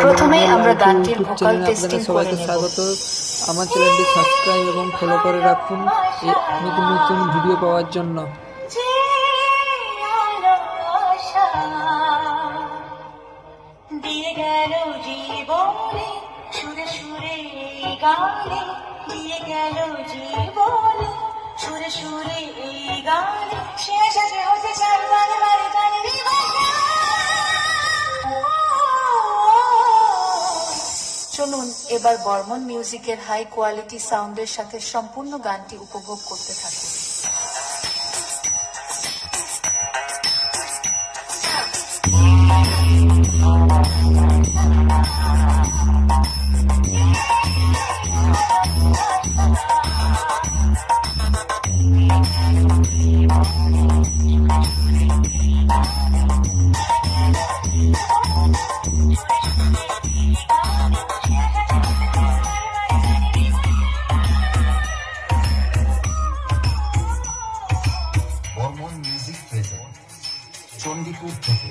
প্রথমেই আমরা গানটির ইউটিউব ভোকাল চ্যানেলে টেস্টিং আপনাদের করে সবাইকে নেব। স্বাগত। আমার চ্যানেলটি সাবস্ক্রাইব এবং ফলো করে রাখুন এই নতুন নতুন ভিডিও পাওয়ার জন্য। দিয়ে গেল জীবনে সুরে সুরে গানে, দিয়ে গেল জীবনে সুরে সুরে এই গানে, শেষ আছে হতে চাই বারে বারে গানে। চলুন এবার বর্মন মিউজিকের হাই কোয়ালিটি সাউন্ডের সাথে সম্পূর্ণ গানটি উপভোগ করতে থাকুন। বর্মন মিউজিক প্রেজেন্ট চণ্ডীপুর থেকে